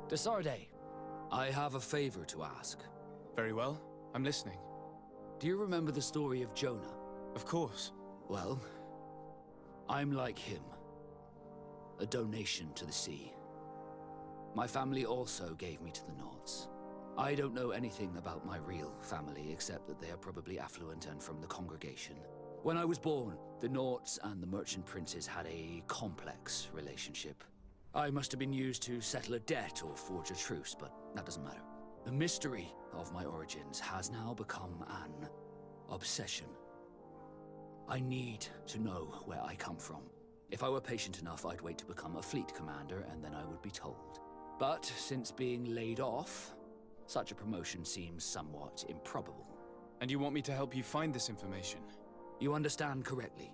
Desarde, I have a favor to ask. Very well. I'm listening. Do you remember the story of Jonah? Of course. Well, I'm like him. A donation to the sea. My family also gave me to the Nauts. I don't know anything about my real family, except that they are probably affluent and from the congregation. When I was born, the Nauts and the merchant princes had a complex relationship. I must have been used to settle a debt or forge a truce, but that doesn't matter. The mystery of my origins has now become an obsession. I need to know where I come from. If I were patient enough, I'd wait to become a fleet commander, and then I would be told. But since being laid off, such a promotion seems somewhat improbable. And you want me to help you find this information? You understand correctly.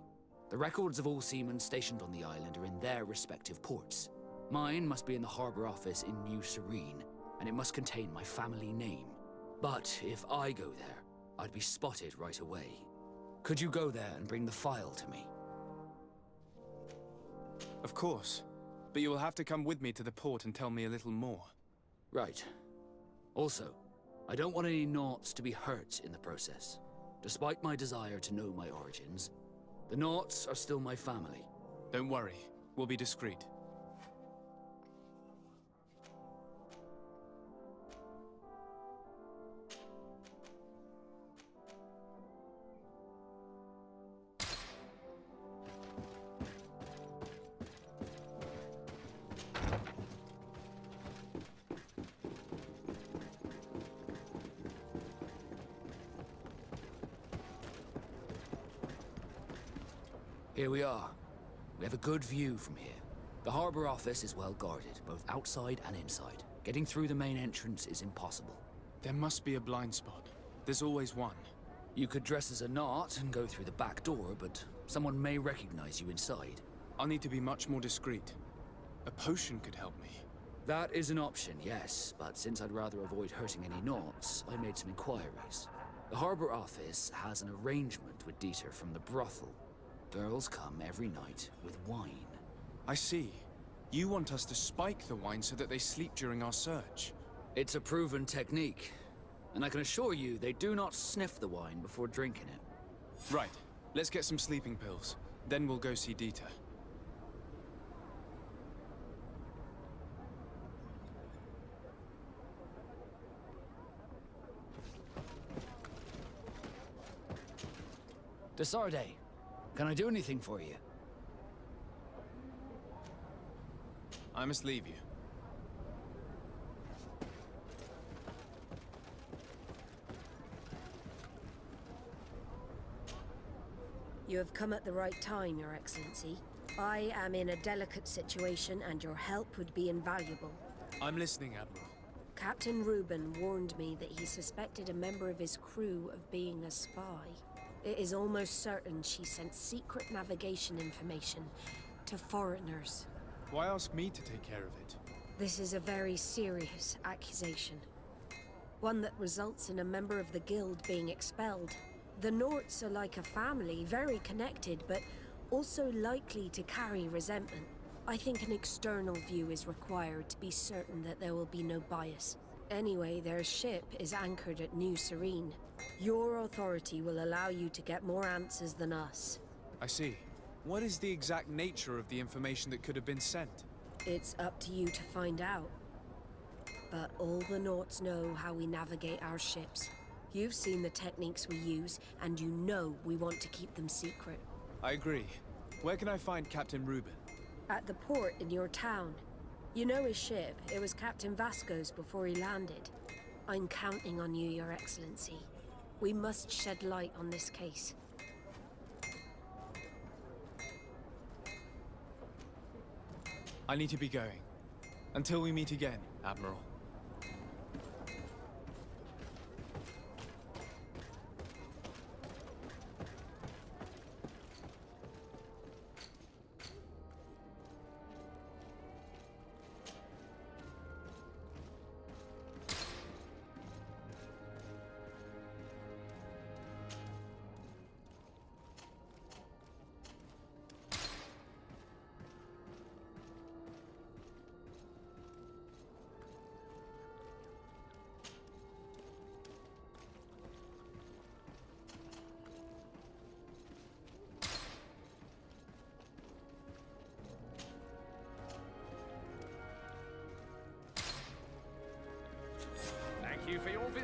The records of all seamen stationed on the island are in their respective ports. Mine must be in the harbor office in New Serene, and it must contain my family name. But if I go there, I'd be spotted right away. Could you go there and bring the file to me? Of course. But you will have to come with me to the port and tell me a little more. Right. Also, I don't want any Nauts to be hurt in the process. Despite my desire to know my origins, the Nauts are still my family. Don't worry. We'll be discreet. Here we are. We have a good view from here. The harbor office is well guarded, both outside and inside. Getting through the main entrance is impossible. There must be a blind spot. There's always one. You could dress as a Naut and go through the back door, but someone may recognize you inside. I'll need to be much more discreet. A potion could help me. That is an option, yes, but since I'd rather avoid hurting any Nauts, I made some inquiries. The harbor office has an arrangement with Dieter from the brothel. Girls come every night with wine. I see. You want us to spike the wine so that they sleep during our search. It's a proven technique, and I can assure you they do not sniff the wine before drinking it. Right. Let's get some sleeping pills. Then we'll go see Dieter. Desarde, can I do anything for you? I must leave you. You have come at the right time, Your Excellency. I am in a delicate situation and your help would be invaluable. I'm listening, Admiral. Captain Reuben warned me that he suspected a member of his crew of being a spy. It is almost certain she sent secret navigation information to foreigners. Why ask me to take care of it? This is a very serious accusation. One that results in a member of the guild being expelled. The Norts are like a family, very connected, but also likely to carry resentment. I think an external view is required to be certain that there will be no bias. Anyway, their ship is anchored at New Serene. Your authority will allow you to get more answers than us. I see. What is the exact nature of the information that could have been sent? It's up to you to find out. But all the Nauts know how we navigate our ships. You've seen the techniques we use, and you know we want to keep them secret. I agree. Where can I find Captain Reuben? At the port in your town. You know his ship. It was Captain Vasco's before he landed. I'm counting on you, Your Excellency. We must shed light on this case. I need to be going. Until we meet again, Admiral.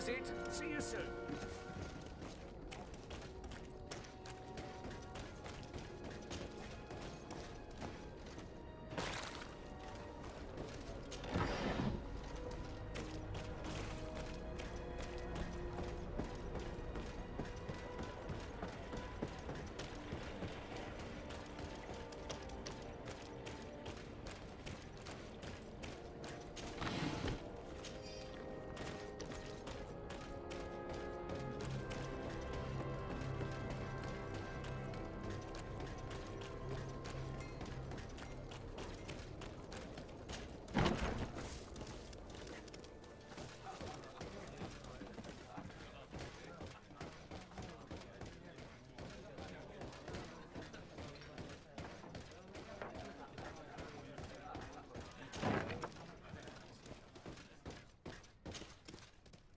visit. See you soon.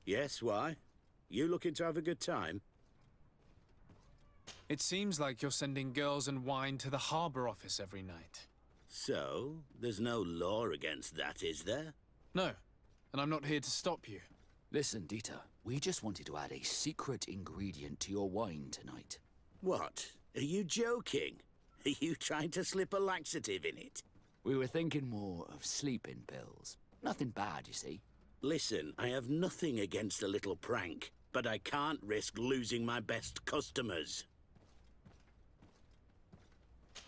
Yes, why? You looking to have a good time? It seems like you're sending girls and wine to the harbor office every night. So, there's no law against that, is there? No, and I'm not here to stop you. Listen, Dieter, we just wanted to add a secret ingredient to your wine tonight. What? Are you joking? Are you trying to slip a laxative in it? We were thinking more of sleeping pills. Nothing bad, you see. Listen, I have nothing against a little prank, but I can't risk losing my best customers.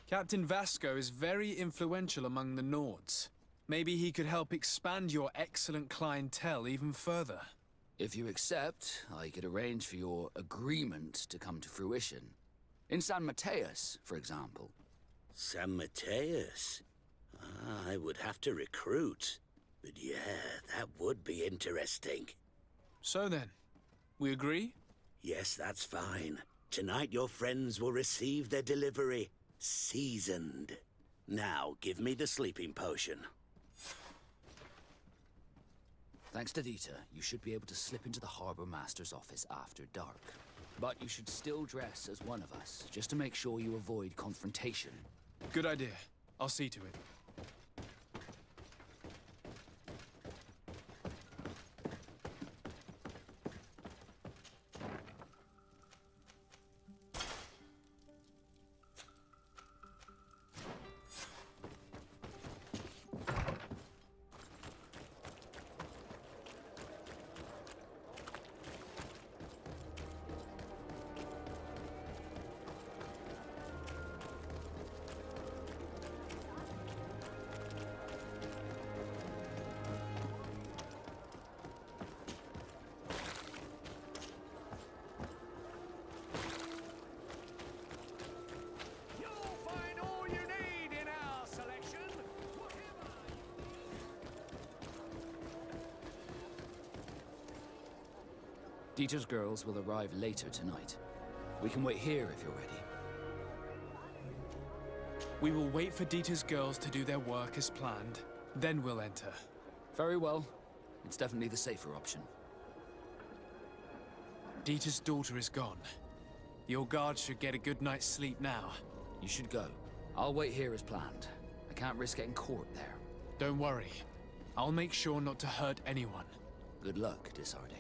Captain Vasco is very influential among the Nords. Maybe he could help expand your excellent clientele even further. If you accept, I could arrange for your agreement to come to fruition. In San Mateus, for example. San Mateus? I would have to recruit. But yeah, that would be interesting. So then, we agree? Yes, that's fine. Tonight your friends will receive their delivery. Seasoned. Now, give me the sleeping potion. Thanks to Dieter, you should be able to slip into the Harbor Master's office after dark. But you should still dress as one of us, just to make sure you avoid confrontation. Good idea. I'll see to it. Dieter's girls will arrive later tonight. We can wait here if you're ready. We will wait for Dieter's girls to do their work as planned, then we'll enter. Very well. It's definitely the safer option. Dieter's daughter is gone. Your guards should get a good night's sleep now. You should go. I'll wait here as planned. I can't risk getting caught there. Don't worry. I'll make sure not to hurt anyone. Good luck, Disarde.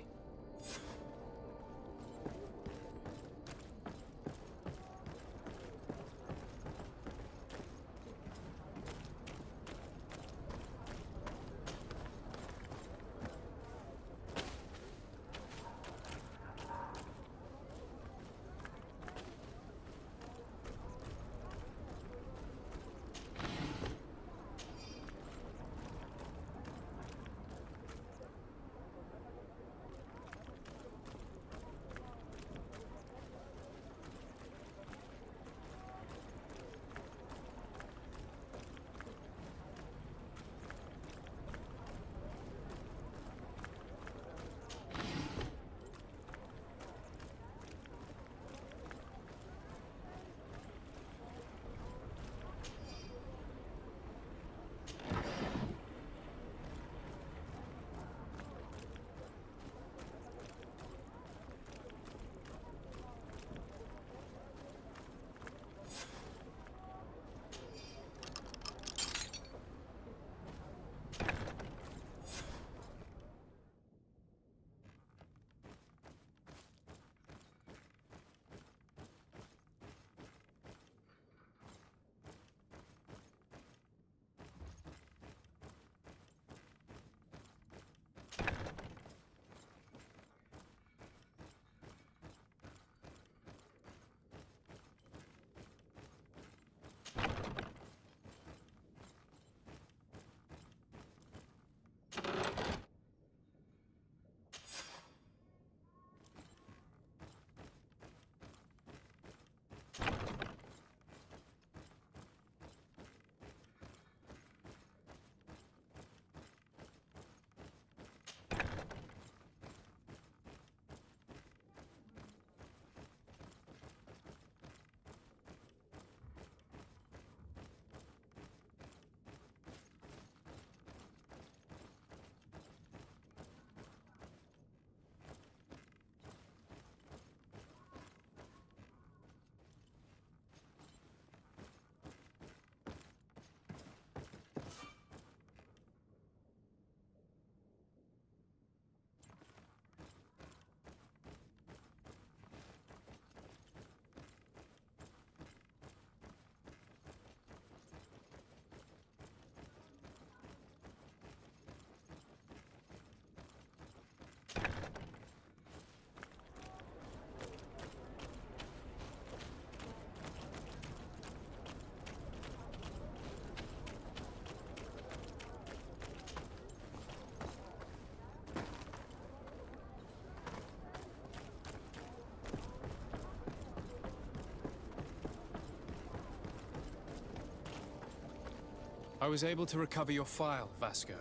I was able to recover your file, Vasco.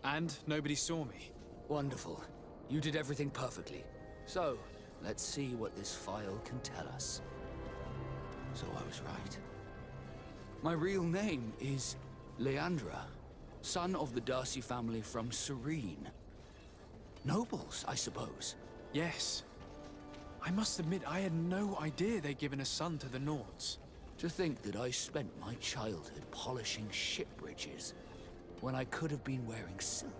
And nobody saw me. Wonderful. You did everything perfectly. So, let's see what this file can tell us. So I was right. My real name is Leandra, son of the Darcy family from Serene. Nobles, I suppose. Yes. I must admit, I had no idea they'd given a son to the Nords. To think that I spent my childhood polishing ship bridges when I could have been wearing silk.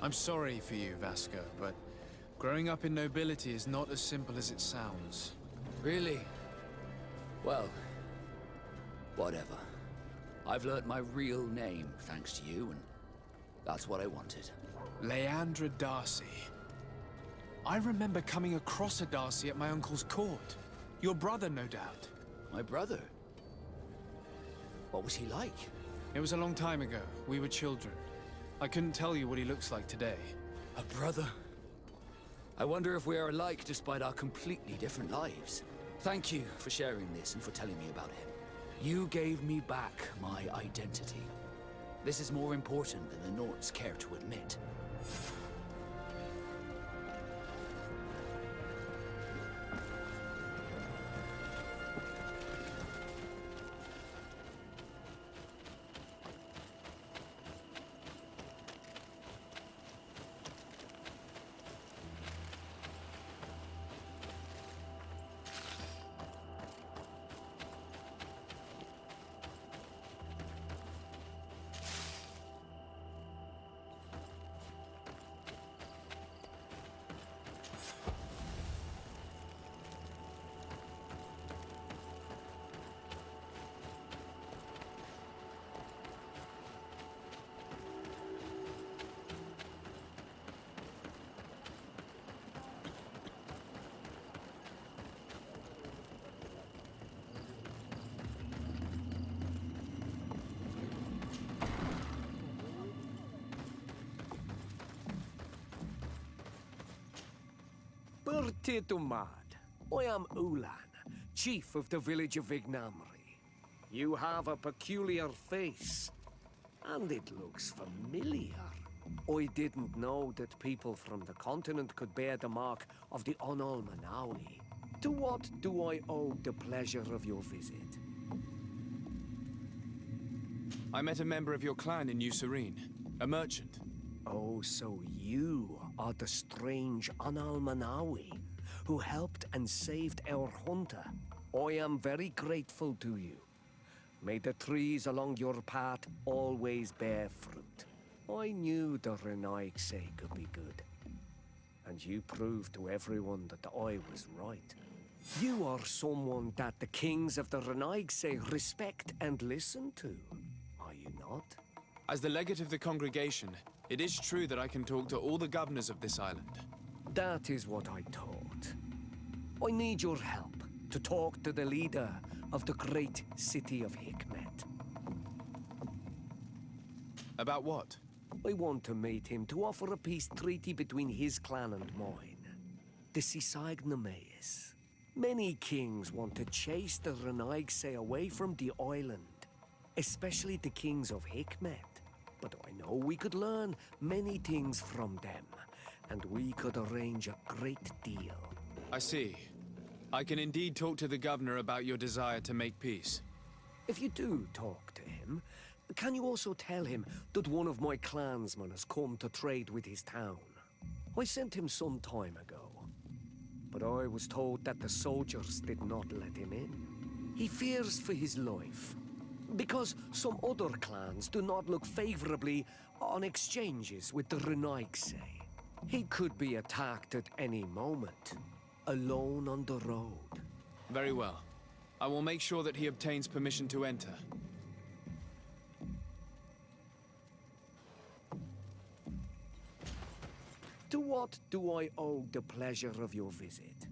I'm sorry for you, Vasco, but growing up in nobility is not as simple as it sounds. Really? Well, whatever. I've learnt my real name thanks to you, and that's what I wanted. Leandra Darcy. I remember coming across a Darcy at my uncle's court. Your brother, no doubt. My brother? What was he like? It was a long time ago. We were children. I couldn't tell you what he looks like today. A brother? I wonder if we are alike despite our completely different lives. Thank you for sharing this and for telling me about him. You gave me back my identity. This is more important than the Nords care to admit. Bertitumad. I am Ulan, chief of the village of Ignamri. You have a peculiar face, and it looks familiar. I didn't know that people from the continent could bear the mark of the Onalmanawi. To what do I owe the pleasure of your visit? I met a member of your clan in New Serene, a merchant. Oh, so you are the strange Onalmanawi who helped and saved our hunter. I am very grateful to you. May the trees along your path always bear fruit. I knew the Reunión could be good. And you proved to everyone that I was right. You are someone that the kings of the Reunión respect and listen to, are you not? As the legate of the congregation, it is true that I can talk to all the governors of this island. That is what I thought. I need your help to talk to the leader of the great city of Hikmet. About what? I want to meet him to offer a peace treaty between his clan and mine. The Sisagnameis. Many kings want to chase the Reunión away from the island, especially the kings of Hikmet. But I know we could learn many things from them, and we could arrange a great deal. I see. I can indeed talk to the governor about your desire to make peace. If you do talk to him, can you also tell him that one of my clansmen has come to trade with his town? I sent him some time ago, but I was told that the soldiers did not let him in. He fears for his life, because some other clans do not look favorably on exchanges with the Reunión. He could be attacked at any moment, alone on the road. Very well. I will make sure that he obtains permission to enter. To what do I owe the pleasure of your visit?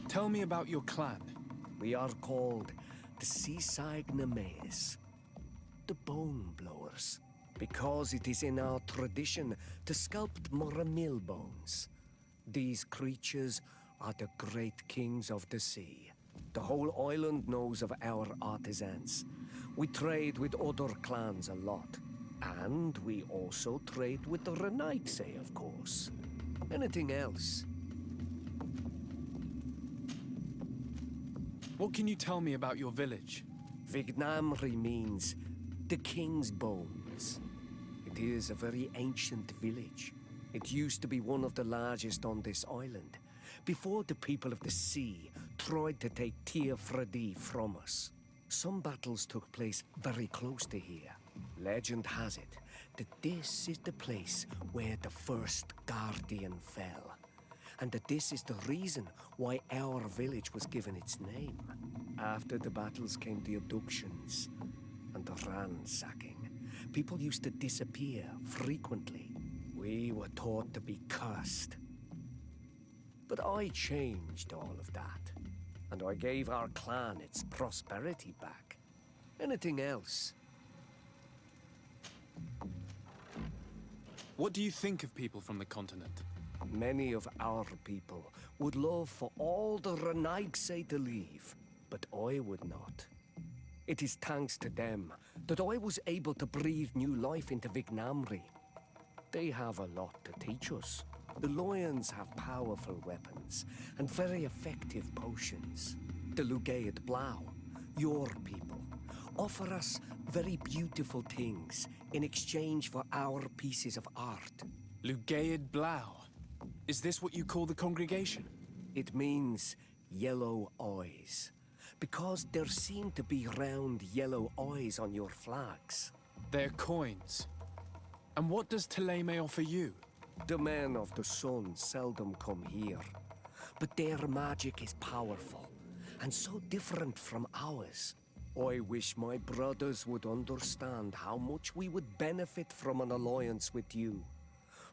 Tell me about your clan. We are called the Sisagnameis, the Bone Blowers, because it is in our tradition to sculpt Moramil bones. These creatures are the great kings of the sea. The whole island knows of our artisans. We trade with other clans a lot. And we also trade with the Reunites, of course. Anything else? What can you tell me about your village? Vignamri means the king's bones. It is a very ancient village. It used to be one of the largest on this island, before the people of the sea tried to take Tiafredi from us. Some battles took place very close to here. Legend has it that this is the place where the first guardian fell, and that this is the reason why our village was given its name. After the battles came the abductions and the ransacking. People used to disappear frequently. We were taught to be cursed. But I changed all of that, and I gave our clan its prosperity back. Anything else? What do you think of people from the continent? Many of our people would love for all the Renaigse to leave, but I would not. It is thanks to them that I was able to breathe new life into Vignamri. They have a lot to teach us. The lions have powerful weapons and very effective potions. The Lugaid Blau, your people, offer us very beautiful things in exchange for our pieces of art. Lugaid Blau. Is this what you call the congregation? It means yellow eyes, because there seem to be round yellow eyes on your flags. They're coins. And what does Teleme offer you? The men of the sun seldom come here, but their magic is powerful and so different from ours. I wish my brothers would understand how much we would benefit from an alliance with you,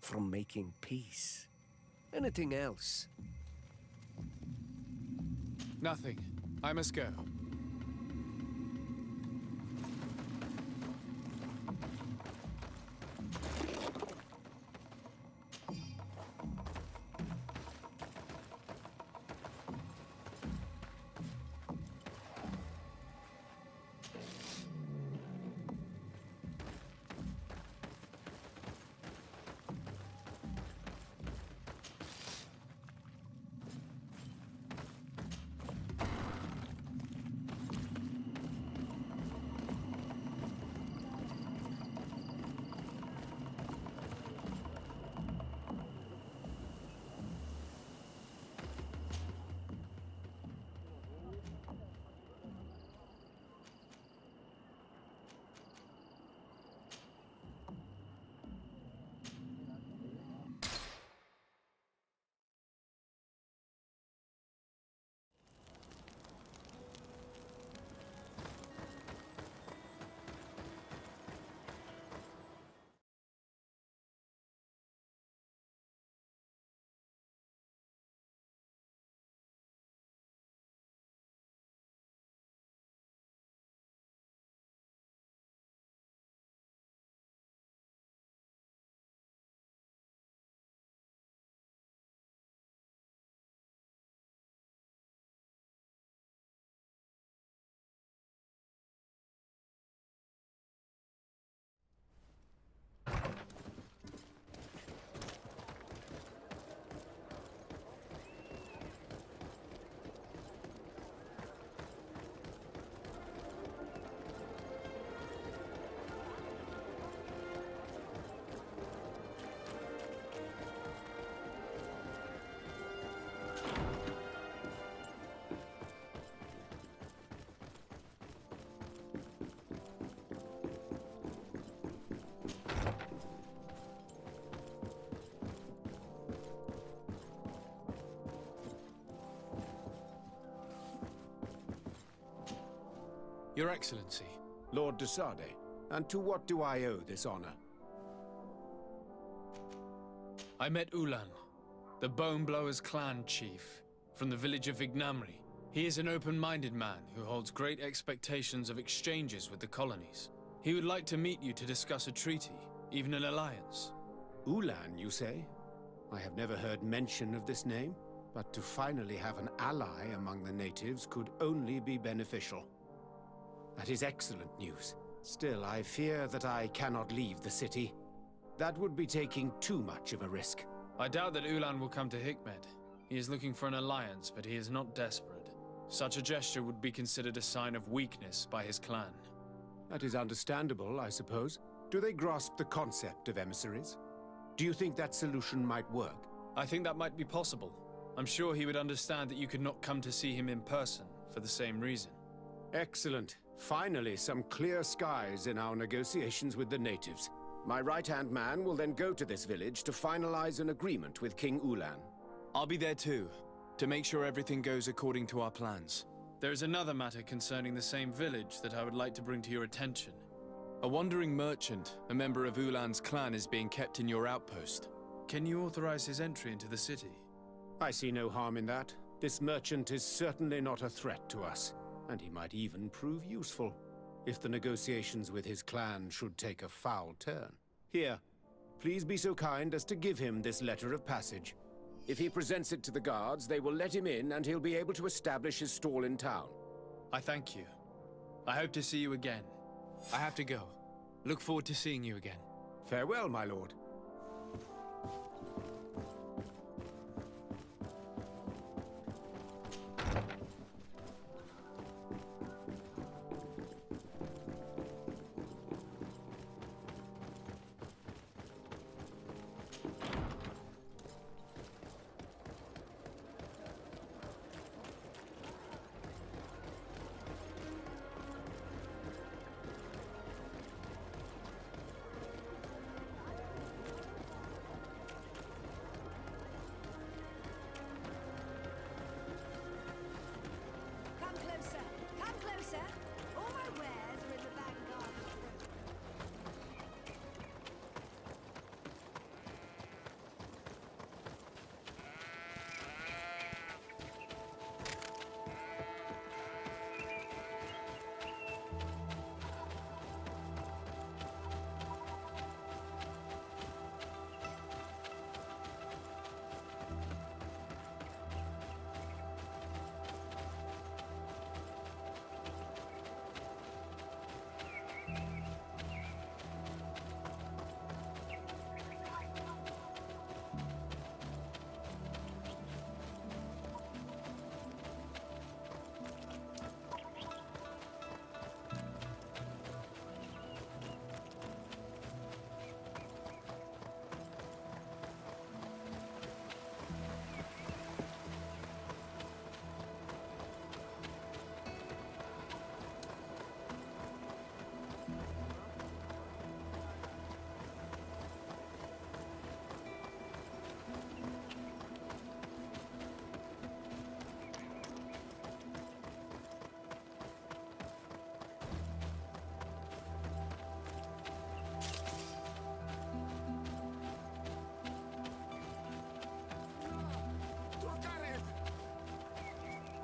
from making peace. Anything else? Nothing. I must go. Your Excellency. Lord de Sade, and to what do I owe this honor? I met Ulan, the Boneblower's clan chief, from the village of Vignamri. He is an open-minded man who holds great expectations of exchanges with the colonies. He would like to meet you to discuss a treaty, even an alliance. Ulan, you say? I have never heard mention of this name. But to finally have an ally among the natives could only be beneficial. That is excellent news. Still, I fear that I cannot leave the city. That would be taking too much of a risk. I doubt that Ulan will come to Hikmed. He is looking for an alliance, but he is not desperate. Such a gesture would be considered a sign of weakness by his clan. That is understandable, I suppose. Do they grasp the concept of emissaries? Do you think that solution might work? I think that might be possible. I'm sure he would understand that you could not come to see him in person for the same reason. Excellent. Finally, some clear skies in our negotiations with the natives. My right-hand man will then go to this village to finalize an agreement with King Ulan. I'll be there too, to make sure everything goes according to our plans. There is another matter concerning the same village that I would like to bring to your attention. A wandering merchant, a member of Ulan's clan, is being kept in your outpost. Can you authorize his entry into the city? I see no harm in that. This merchant is certainly not a threat to us, and he might even prove useful, if the negotiations with his clan should take a foul turn. Here, please be so kind as to give him this letter of passage. If he presents it to the guards, they will let him in and he'll be able to establish his stall in town. I thank you. I hope to see you again. I have to go. Look forward to seeing you again. Farewell, my lord. Come closer. All my wares are in the vanguard.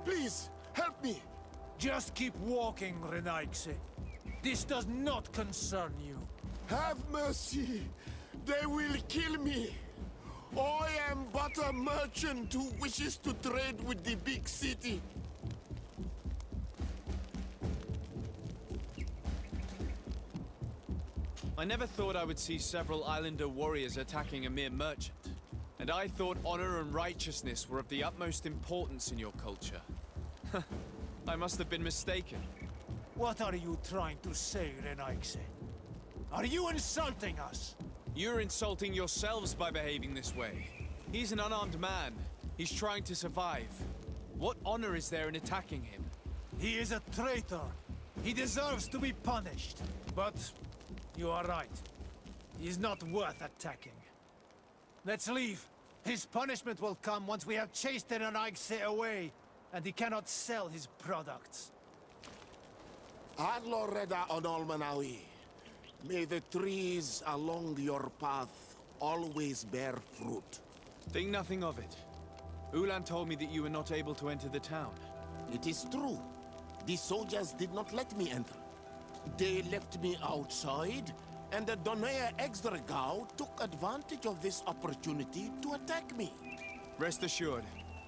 Please, help me! Just keep walking, Renaigse. This does not concern you. Have mercy! They will kill me! I am but a merchant who wishes to trade with the big city. I never thought I would see several islander warriors attacking a mere merchant. And I thought honor and righteousness were of the utmost importance in your culture. I must have been mistaken. What are you trying to say, Renaigse? Are you insulting us? You're insulting yourselves by behaving this way. He's an unarmed man. He's trying to survive. What honor is there in attacking him? He is a traitor. He deserves to be punished. But you are right. He is not worth attacking. Let's leave. His punishment will come once we have chased Renaigse away, and he cannot sell his products. Adloreda Onolmanawi, may the trees along your path always bear fruit. Think nothing of it. Ulan told me that you were not able to enter the town. It is true. The soldiers did not let me enter. They left me outside, and the Donea Exdragao took advantage of this opportunity to attack me. Rest assured,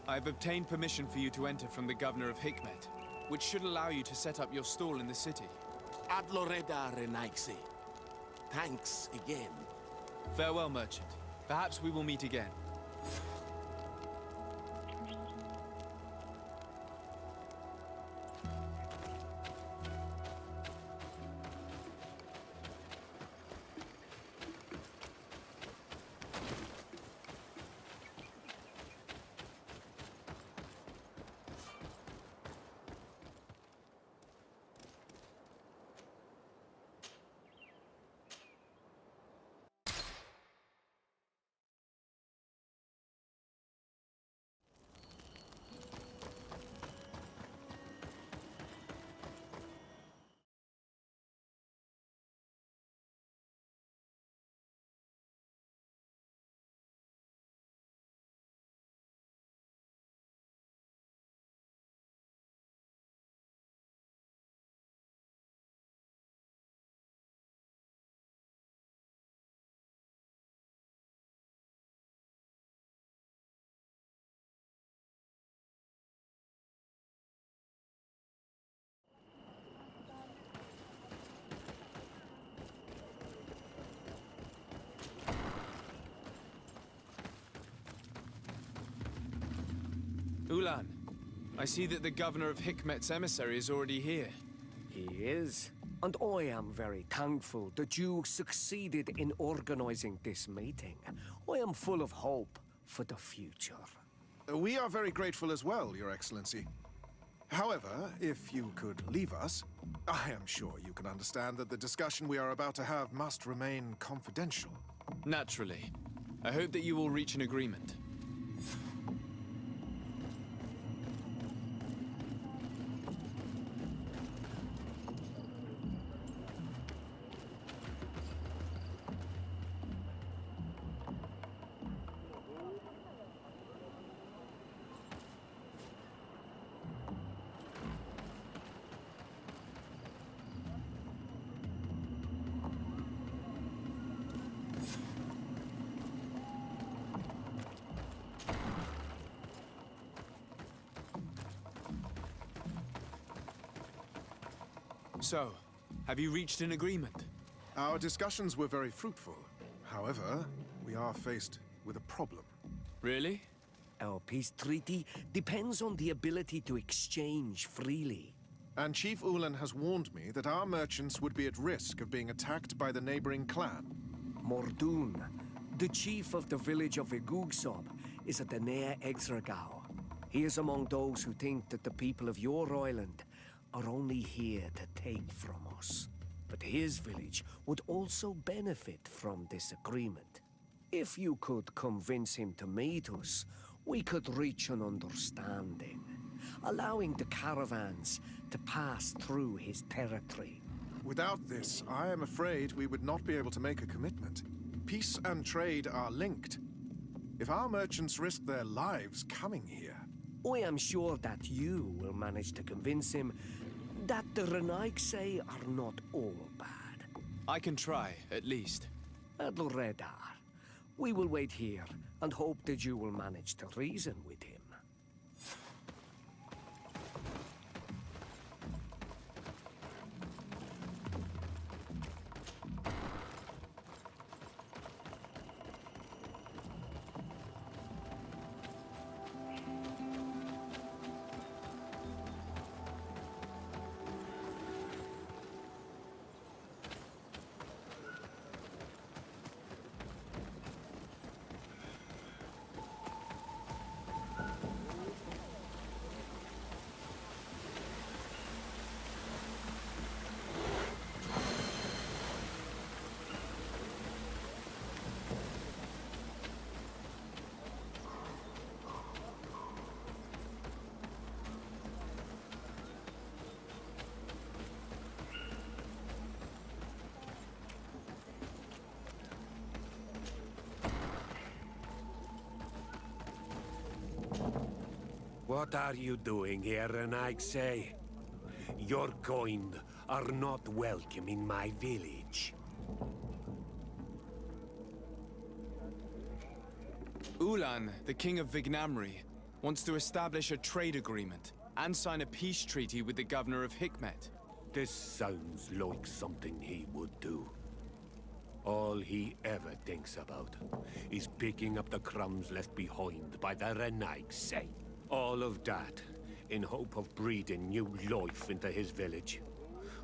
I've obtained permission for you to enter from the governor of Hikmet, which should allow you to set up your stall in the city. Ad Loreda Renaixi. Thanks again. Farewell, merchant. Perhaps we will meet again. Ulan, I see that the governor of Hikmet's emissary is already here. He is. And I am very thankful that you succeeded in organizing this meeting. I am full of hope for the future. We are very grateful as well, Your Excellency. However, if you could leave us, I am sure you can understand that the discussion we are about to have must remain confidential. Naturally. I hope that you will reach an agreement. So, have you reached an agreement? Our discussions were very fruitful. However, we are faced with a problem. Really? Our peace treaty depends on the ability to exchange freely. And Chief Ulan has warned me that our merchants would be at risk of being attacked by the neighboring clan. Mordoon, the chief of the village of Igugsob, is at the Nea Exragao. He is among those who think that the people of your island are only here to take from us. But his village would also benefit from this agreement. If you could convince him to meet us, we could reach an understanding, allowing the caravans to pass through his territory. Without this, I am afraid we would not be able to make a commitment. Peace and trade are linked. If our merchants risk their lives coming here... I am sure that you will manage to convince him that the Renaixi are not all bad. I can try, at least. Adloredar, we will wait here and hope that you will manage to reason with him. What are you doing here, Renaixi? Your kind are not welcome in my village. Ulan, the king of Vignamri, wants to establish a trade agreement and sign a peace treaty with the governor of Hikmet. This sounds like something he would do. All he ever thinks about is picking up the crumbs left behind by the Renaigse. All of that in hope of breathing new life into his village,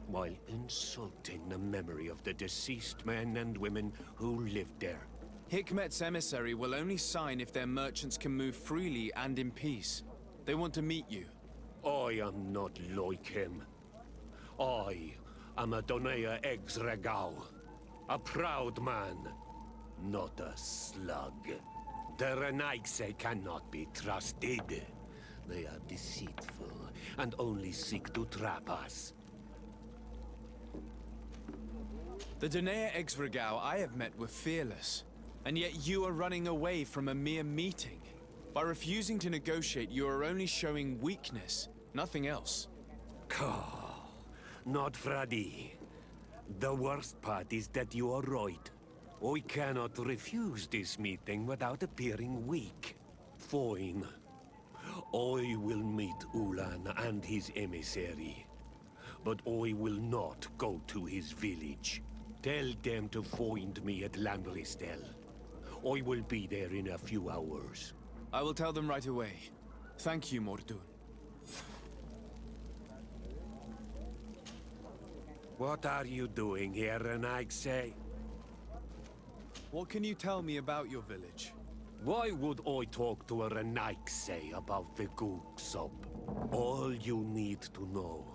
while insulting the memory of the deceased men and women who lived there. Hikmet's emissary will only sign if their merchants can move freely and in peace. They want to meet you. I am not like him. I am a Donea Exregao, a proud man, not a slug. The Renaigse cannot be trusted. They are deceitful and only seek to trap us. The Donea Exregao I have met were fearless, and yet you are running away from a mere meeting. By refusing to negotiate, you are only showing weakness, nothing else. Not Fradi. The worst part is that you are right. I cannot refuse this meeting without appearing weak. Fine. I will meet Ulan and his emissary. But I will not go to his village. Tell them to find me at Landristel. I will be there in a few hours. I will tell them right away. Thank you, Mordun. What are you doing here, Renaigse? What can you tell me about your village? Why would I talk to a Renaigse about the Gooksub? All you need to know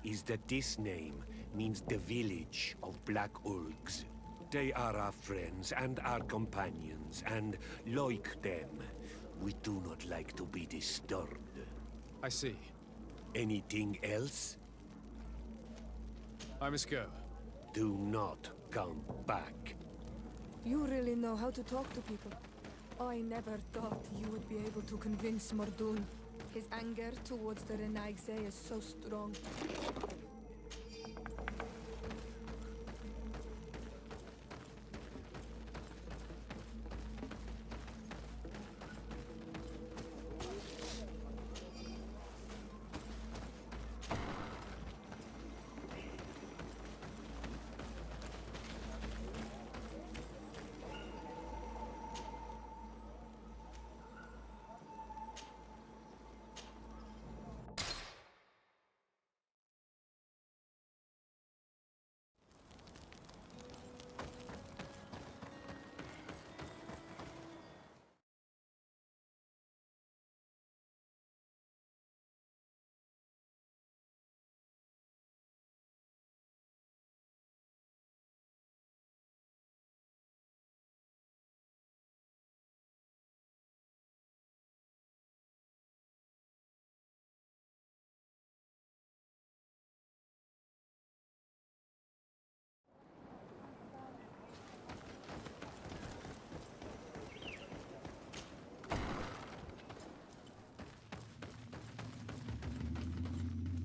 is that this name means the village of Black Ulgs. They are our friends and our companions, and like them, we do not like to be disturbed. I see. Anything else? I must go. Do not come back. You really know how to talk to people. I never thought you would be able to convince Mordun. His anger towards the Renaigse is so strong.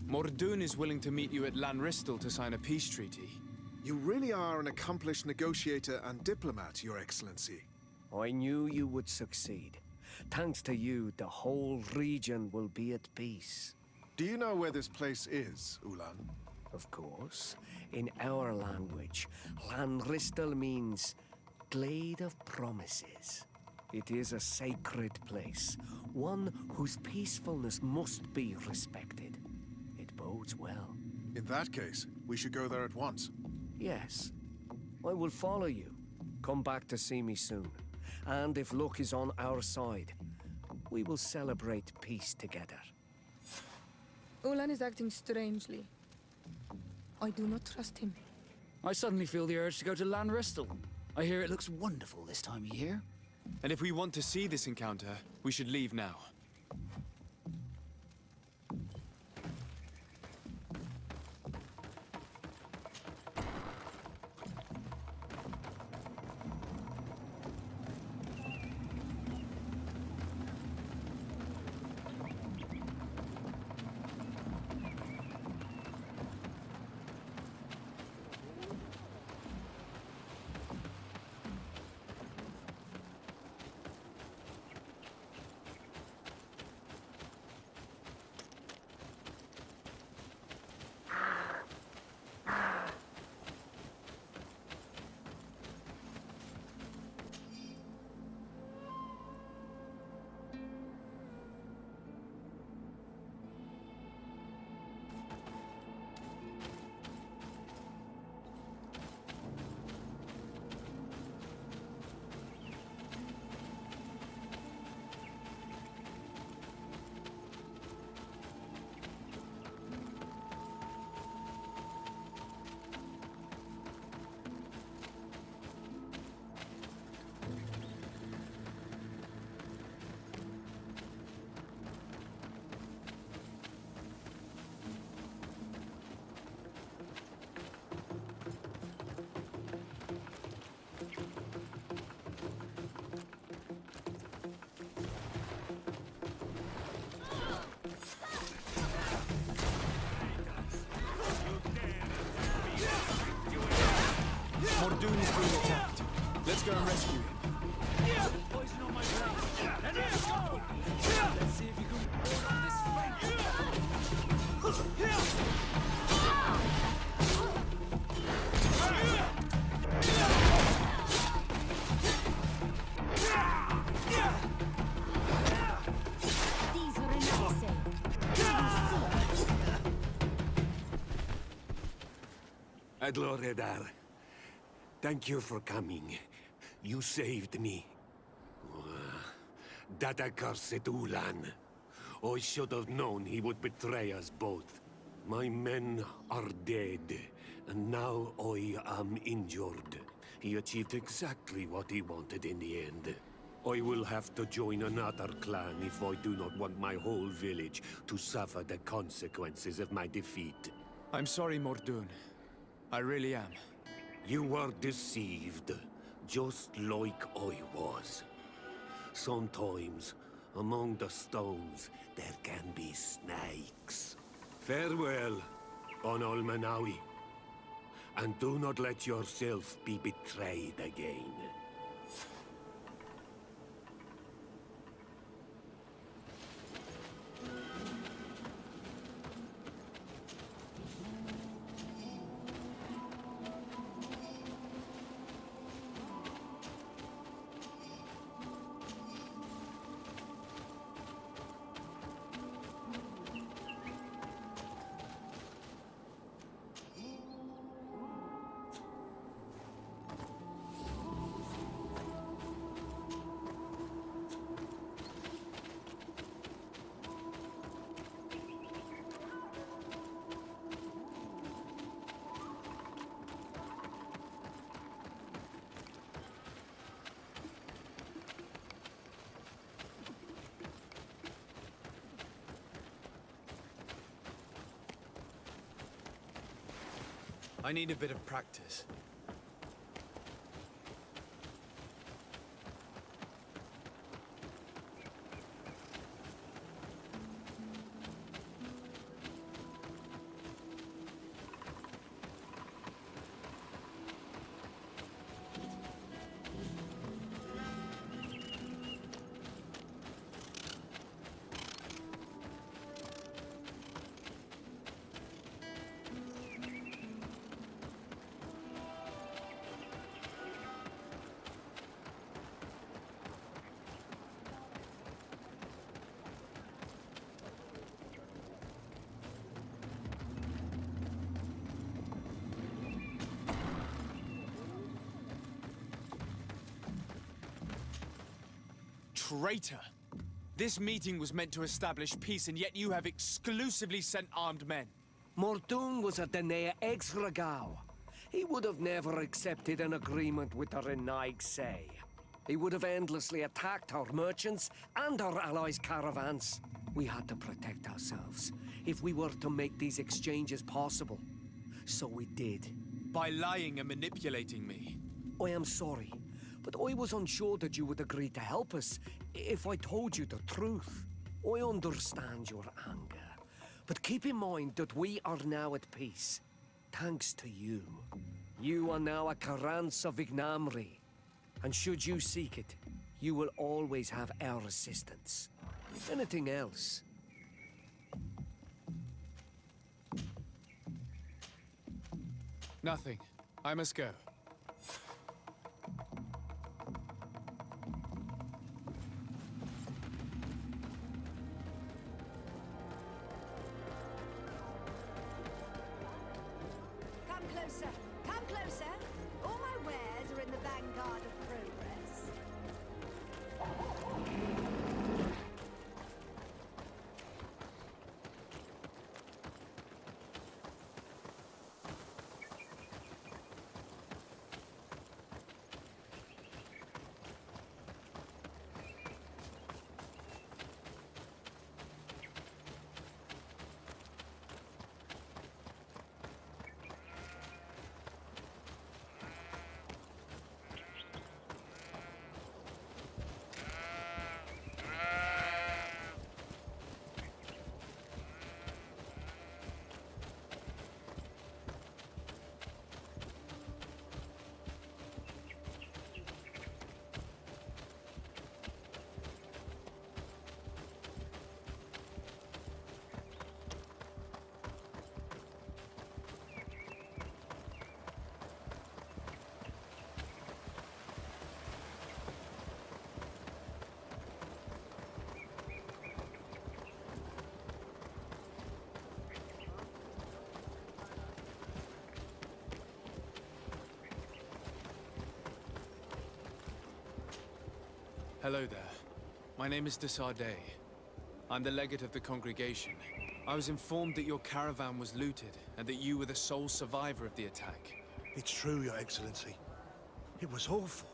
Mordun is willing to meet you at Lanristel to sign a peace treaty. You really are an accomplished negotiator and diplomat, Your Excellency. I knew you would succeed. Thanks to you, the whole region will be at peace. Do you know where this place is, Ulan? Of course. In our language, Lanristel means Glade of Promises. It is a sacred place, one whose peacefulness must be respected. It bodes well. In that case, we should go there at once. Yes. I will follow you. Come back to see me soon. And if luck is on our side, we will celebrate peace together. Ulan is acting strangely. I do not trust him. I suddenly feel the urge to go to Lanristel. I hear it looks wonderful this time of year. And if we want to see this encounter, we should leave now. Mordoon is being attacked. Let's go and rescue him. Poison on my blade. And let's go! Let's see if you can board on this These are nice. Adloredar, thank you for coming. You saved me. That accursed Ulan. I should have known he would betray us both. My men are dead, and now I am injured. He achieved exactly what he wanted in the end. I will have to join another clan if I do not want my whole village to suffer the consequences of my defeat. I'm sorry, Mordoon. I really am. You were deceived, just like I was. Sometimes, among the stones, there can be snakes. Farewell, on Almanawi. And do not let yourself be betrayed again. I need a bit of practice. Traitor! This meeting was meant to establish peace, and yet you have exclusively sent armed men. Mordoon was a Denea ex-Regao. He would have never accepted an agreement with the Renaigse. He would have endlessly attacked our merchants and our allies' caravans. We had to protect ourselves if we were to make these exchanges possible. So we did. By lying and manipulating me. I am sorry, but I was unsure that you would agree to help us if I told you the truth. I understand your anger, but keep in mind that we are now at peace, thanks to you. You are now a Caravanas of Ignamri, and should you seek it, you will always have our assistance. Anything else? Nothing. I must go. Come closer. Come closer. All my wares are in the vanguard of progress. Hello there. My name is Desardet. I'm the legate of the congregation. I was informed that your caravan was looted, and that you were the sole survivor of the attack. It's true, Your Excellency. It was awful.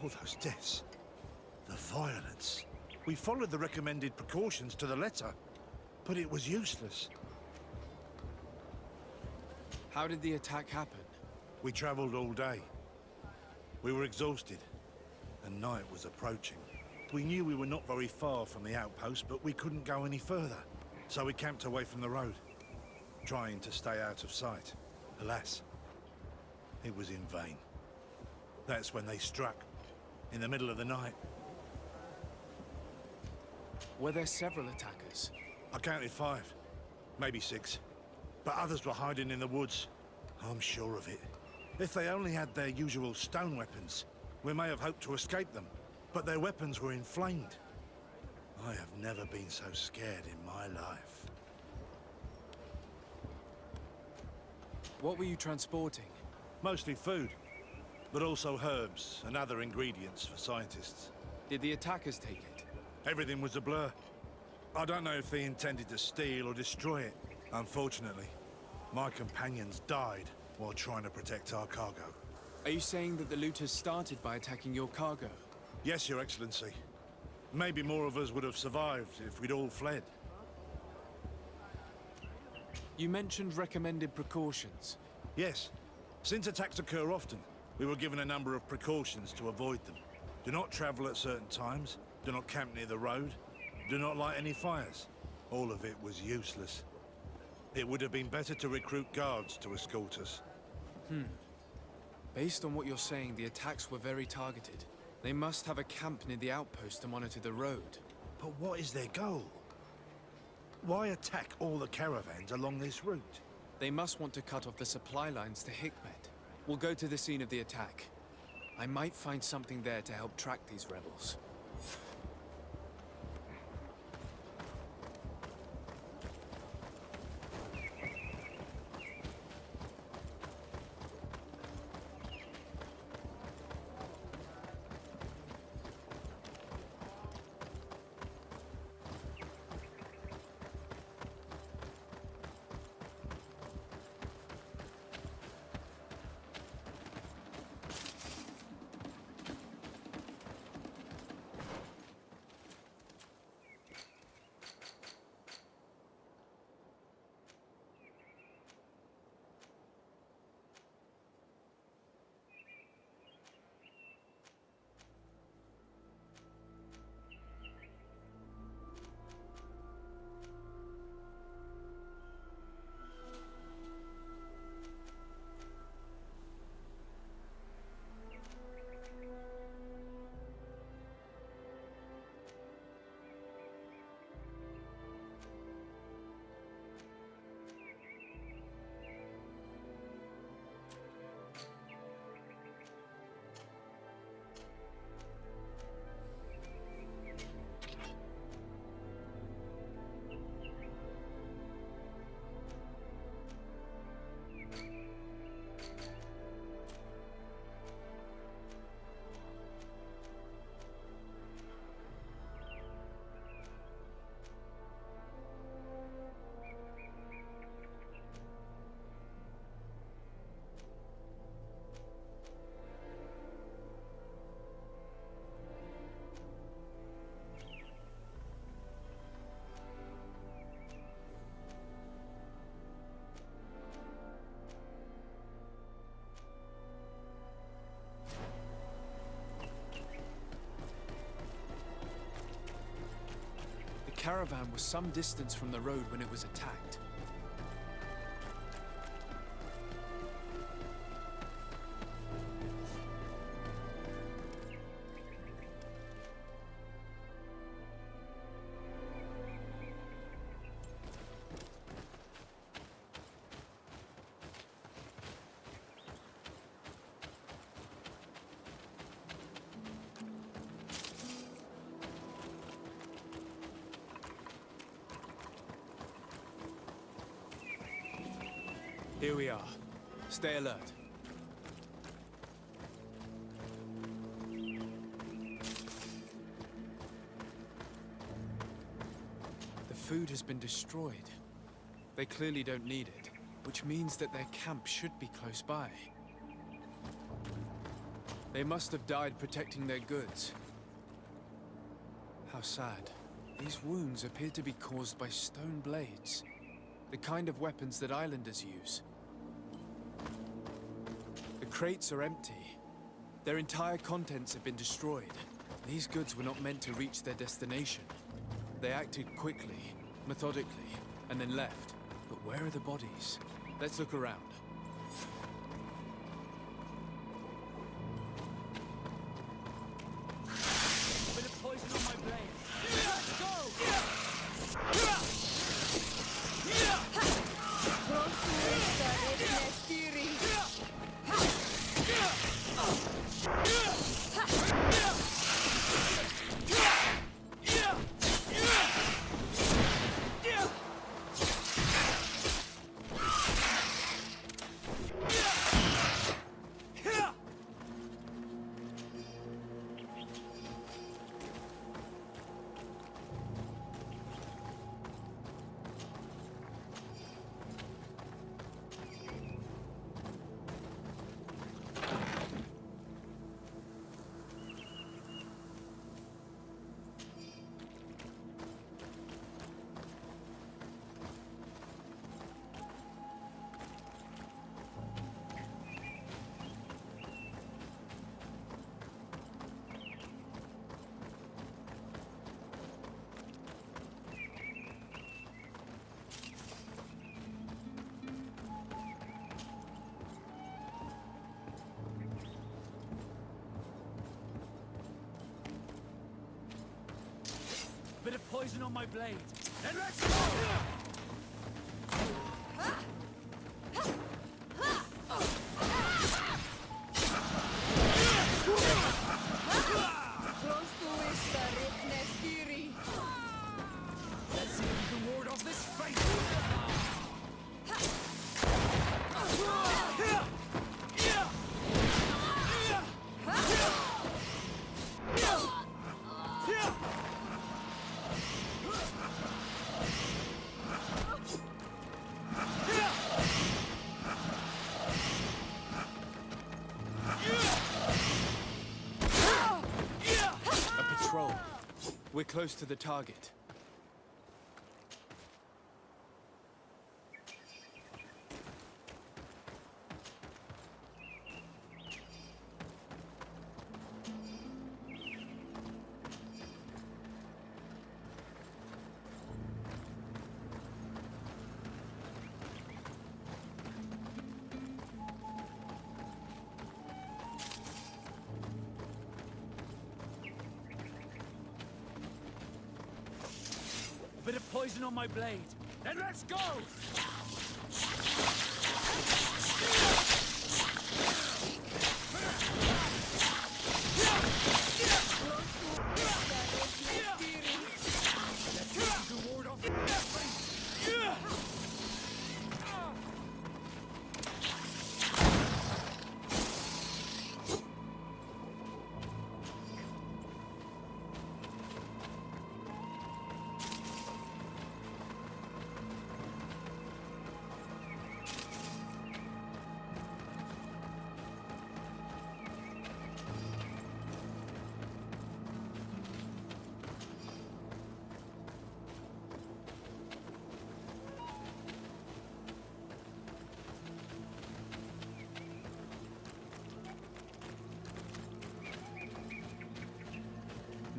All those deaths. The violence. We followed the recommended precautions to the letter, but it was useless. How did the attack happen? We traveled all day. We were exhausted, and night was approaching. We knew we were not very far from the outpost, but we couldn't go any further. So we camped away from the road, trying to stay out of sight. Alas, it was in vain. That's when they struck, in the middle of the night. Were there several attackers? I counted 5, maybe 6. But others were hiding in the woods. I'm sure of it. If they only had their usual stone weapons, we may have hoped to escape them. But their weapons were inflamed. I have never been so scared in my life. What were you transporting? Mostly food, but also herbs and other ingredients for scientists. Did the attackers take it? Everything was a blur. I don't know if they intended to steal or destroy it. Unfortunately, my companions died while trying to protect our cargo. Are you saying that the looters started by attacking your cargo? Yes, Your Excellency. Maybe more of us would have survived if we'd all fled. You mentioned recommended precautions. Yes. Since attacks occur often, we were given a number of precautions to avoid them. Do not travel at certain times, do not camp near the road, do not light any fires. All of it was useless. It would have been better to recruit guards to escort us. Based on what you're saying, the attacks were very targeted. They must have a camp near the outpost to monitor the road. But what is their goal? Why attack all the caravans along this route? They must want to cut off the supply lines to Hikmet. We'll go to the scene of the attack. I might find something there to help track these rebels. The caravan was some distance from the road when it was attacked. Here we are. Stay alert. food has been destroyed. They clearly don't need it, which means that their camp should be close by. They must have died protecting their goods. How sad. These wounds appear to be caused by stone blades, the kind of weapons that islanders use. The crates are empty. Their entire contents have been destroyed. These goods were not meant to reach their destination. They acted quickly, methodically, and then left. But where are the bodies? Let's look around. Bit of poison on my blade. Let's go! Bit of poison on my blade. Then let's go! Let's see if you can ward off this fate! We're close to the target. Bit of poison on my blade. Then let's go!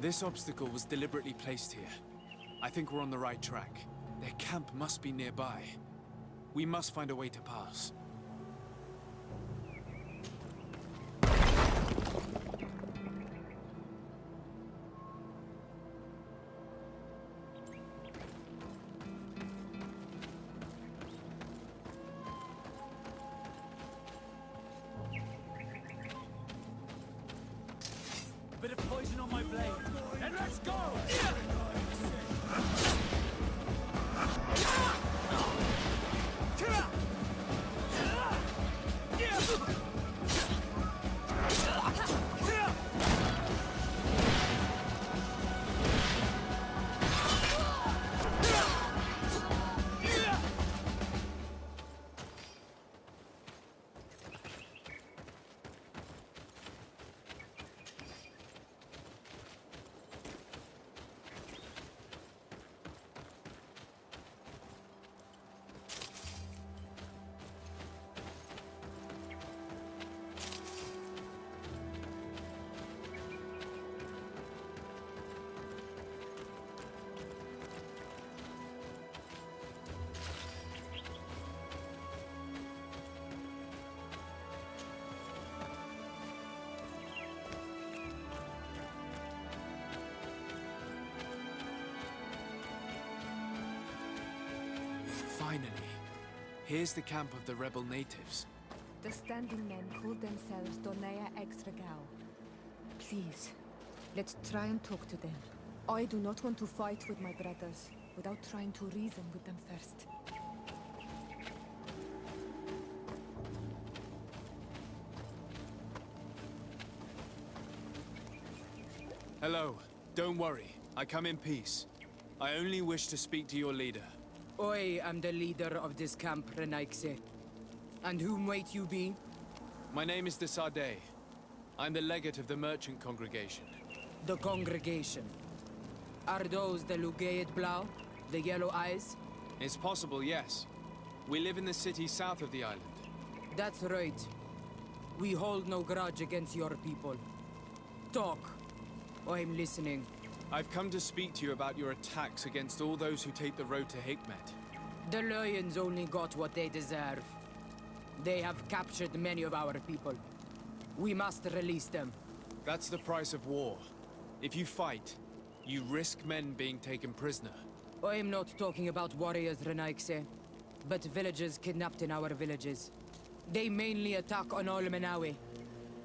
This obstacle was deliberately placed here. I think we're on the right track. Their camp must be nearby. We must find a way to pass. Bit of poison on my blade. And let's go! Here's the camp of the rebel natives. The standing men call themselves Donea Extragao. Please, let's try and talk to them. I do not want to fight with my brothers without trying to reason with them first. Hello. Don't worry. I come in peace. I only wish to speak to your leader. I am the leader of this camp, Renaikse. And whom might you be? My name is Desade. I'm the legate of the merchant congregation. The congregation. Are those the Lugaid Blau? The yellow eyes? It's possible, yes. We live in the city south of the island. That's right. We hold no grudge against your people. Talk. I'm listening. I've come to speak to you about your attacks against all those who take the road to Hikmet. The Lions only got what they deserve. They have captured many of our people. We must release them. That's the price of war. If you fight, you risk men being taken prisoner. I'm not talking about warriors, Renaikse, but villagers kidnapped in our villages. They mainly attack on Almanawi,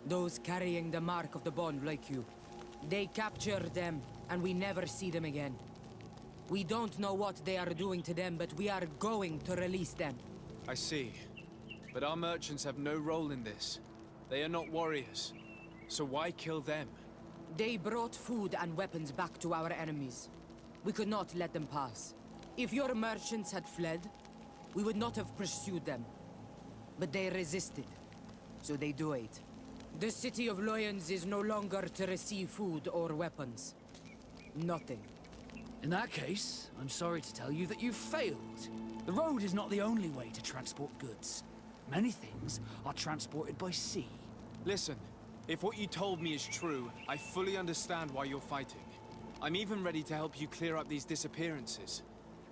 those carrying the mark of the bond like you. They capture them, and we never see them again. We don't know what they are doing to them, but we are going to release them. I see. But our merchants have no role in this. They are not warriors. So why kill them? They brought food and weapons back to our enemies. We could not let them pass. If your merchants had fled, we would not have pursued them. But they resisted, so they died. The city of Lions is no longer to receive food or weapons. Nothing. In that case, I'm sorry to tell you that you've failed. The road is not the only way to transport goods. Many things are transported by sea. Listen, if what you told me is true, I fully understand why you're fighting. I'm even ready to help you clear up these disappearances,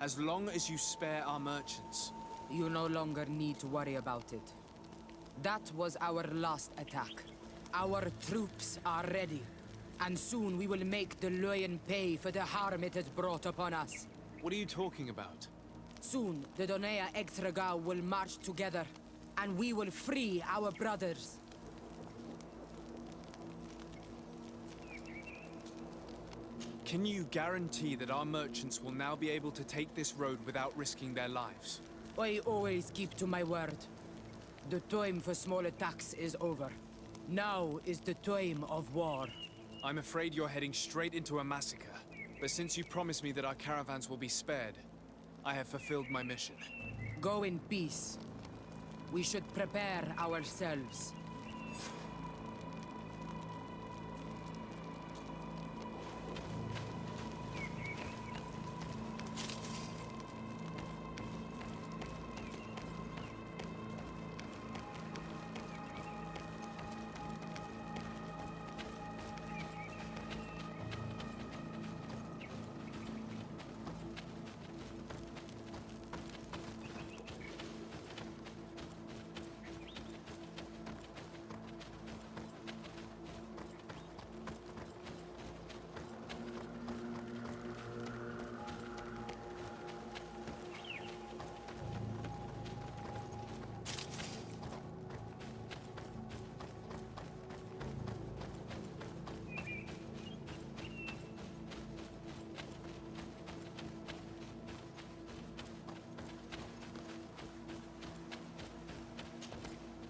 as long as you spare our merchants. You no longer need to worry about it. That was our last attack. Our troops are ready, and soon we will make the Lion pay for the harm it has brought upon us. What are you talking about? Soon, the Donea Extragao will march together, and we will free our brothers. Can you guarantee that our merchants will now be able to take this road without risking their lives? I always keep to my word. The time for small attacks is over. Now is the time of war. I'm afraid you're heading straight into a massacre. But since you promised me that our caravans will be spared, I have fulfilled my mission. Go in peace. We should prepare ourselves.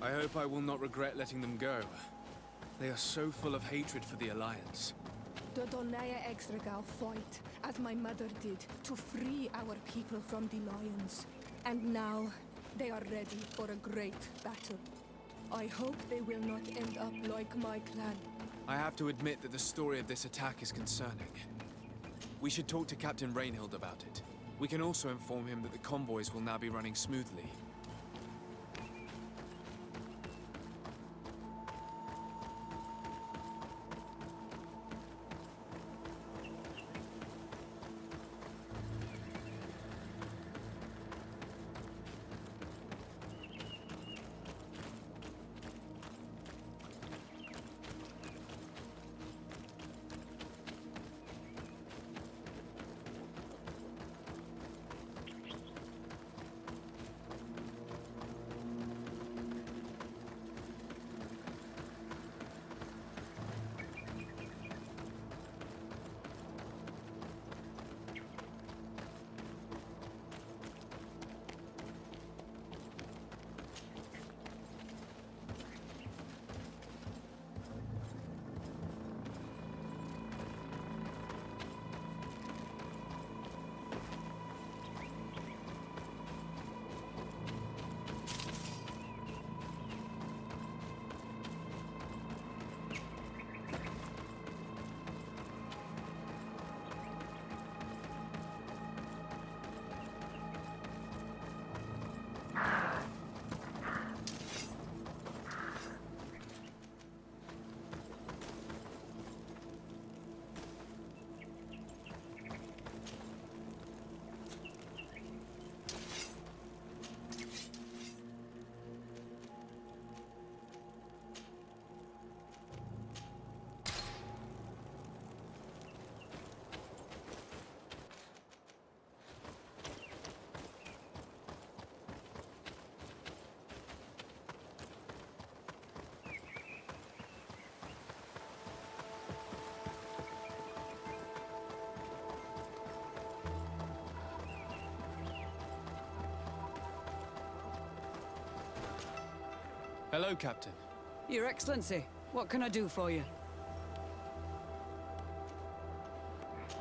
I hope I will not regret letting them go. They are so full of hatred for the Alliance. The Donea Extragao fight, as my mother did, to free our people from the Lions. And now, they are ready for a great battle. I hope they will not end up like my clan. I have to admit that the story of this attack is concerning. We should talk to Captain Reinhild about it. We can also inform him that the convoys will now be running smoothly. Hello, Captain. Your Excellency, what can I do for you?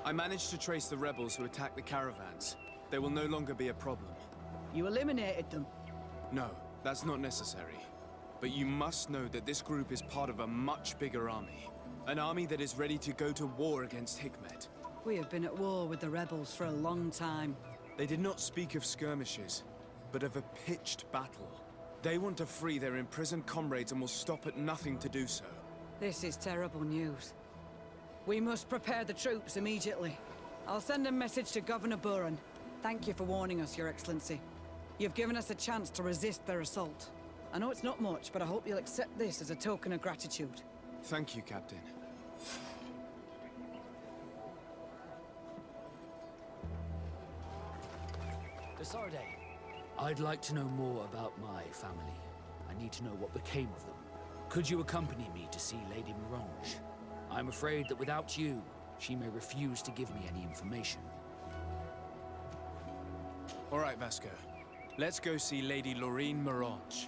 I managed to trace the rebels who attacked the caravans. They will no longer be a problem. You eliminated them. No, that's not necessary. But you must know that this group is part of a much bigger army. An army that is ready to go to war against Hikmet. We have been at war with the rebels for a long time. They did not speak of skirmishes, but of a pitched battle. They want to free their imprisoned comrades and will stop at nothing to do so. This is terrible news. We must prepare the troops immediately. I'll send a message to Governor Buran. Thank you for warning us, Your Excellency. You've given us a chance to resist their assault. I know it's not much, but I hope you'll accept this as a token of gratitude. Thank you, Captain. Desarde, I'd like to know more about my family. I need to know what became of them. Could you accompany me to see Lady Mirange? I'm afraid that without you, she may refuse to give me any information. All right, Vasco. Let's go see Lady Lorraine Mirange.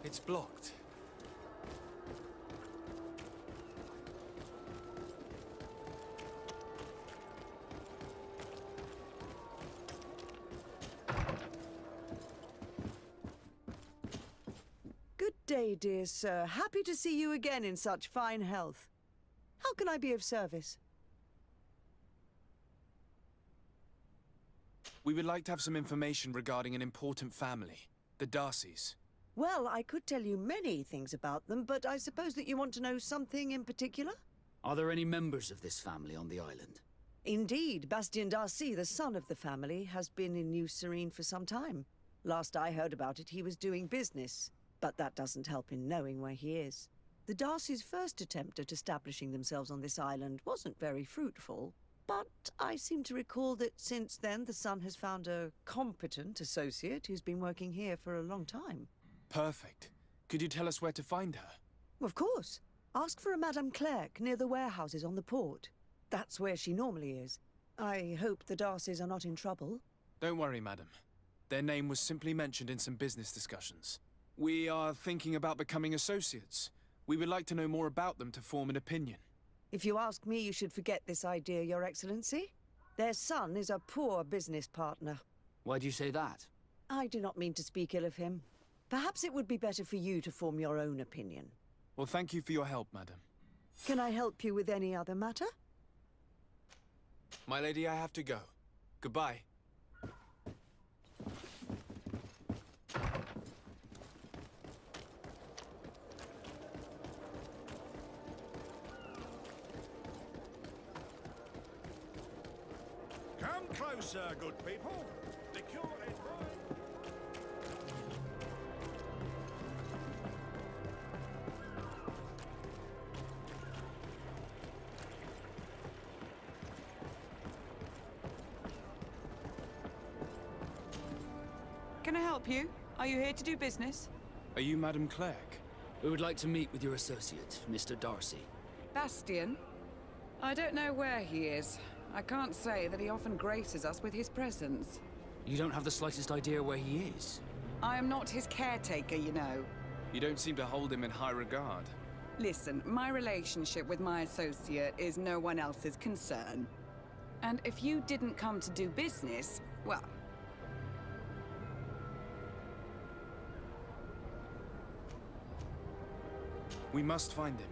It's blocked. Good day, dear sir. Happy to see you again in such fine health. How can I be of service? We would like to have some information regarding an important family, the Darcys. Well, I could tell you many things about them, but I suppose that you want to know something in particular? Are there any members of this family on the island? Indeed, Bastien Darcy, the son of the family, has been in New Serene for some time. Last I heard about it, he was doing business, but that doesn't help in knowing where he is. The Darcys' first attempt at establishing themselves on this island wasn't very fruitful, but I seem to recall that since then the son has found a competent associate who's been working here for a long time. Perfect. Could you tell us where to find her? Of course. Ask for a Madame Clerc near the warehouses on the port. That's where she normally is. I hope the Darcys are not in trouble. Don't worry, madam. Their name was simply mentioned in some business discussions. We are thinking about becoming associates. We would like to know more about them to form an opinion. If you ask me, you should forget this idea, Your Excellency. Their son is a poor business partner. Why do you say that? I do not mean to speak ill of him. Perhaps it would be better for you to form your own opinion. Well, thank you for your help, madam. Can I help you with any other matter? My lady, I have to go. Goodbye. Come closer, good people. The cure is mine. Can I help you? Are you here to do business? Are you Madam Clegg? We would like to meet with your associate, Mr. Darcy. Bastian? I don't know where he is. I can't say that he often graces us with his presence. You don't have the slightest idea where he is? I am not his caretaker, you know. You don't seem to hold him in high regard. Listen, my relationship with my associate is no one else's concern. And if you didn't come to do business, well... We must find him.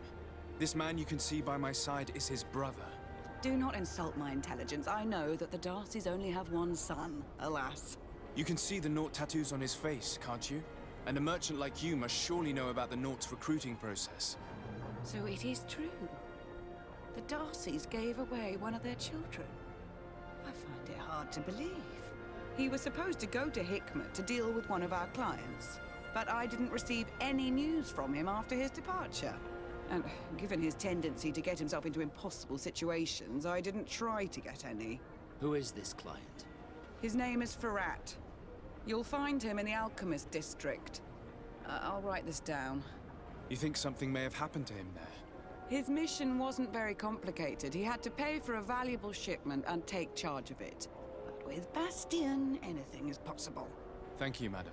This man you can see by my side is his brother. Do not insult my intelligence. I know that the Darcys only have one son, alas. You can see the Naught tattoos on his face, can't you? And a merchant like you must surely know about the Naught's recruiting process. So it is true. The Darcys gave away one of their children. I find it hard to believe. He was supposed to go to Hikmet to deal with one of our clients, but I didn't receive any news from him after his departure. And given his tendency to get himself into impossible situations, I didn't try to get any. Who is this client? His name is Ferrat. You'll find him in the Alchemist District. I'll write this down. You think something may have happened to him there? His mission wasn't very complicated. He had to pay for a valuable shipment and take charge of it. But with Bastian, anything is possible. Thank you, madam.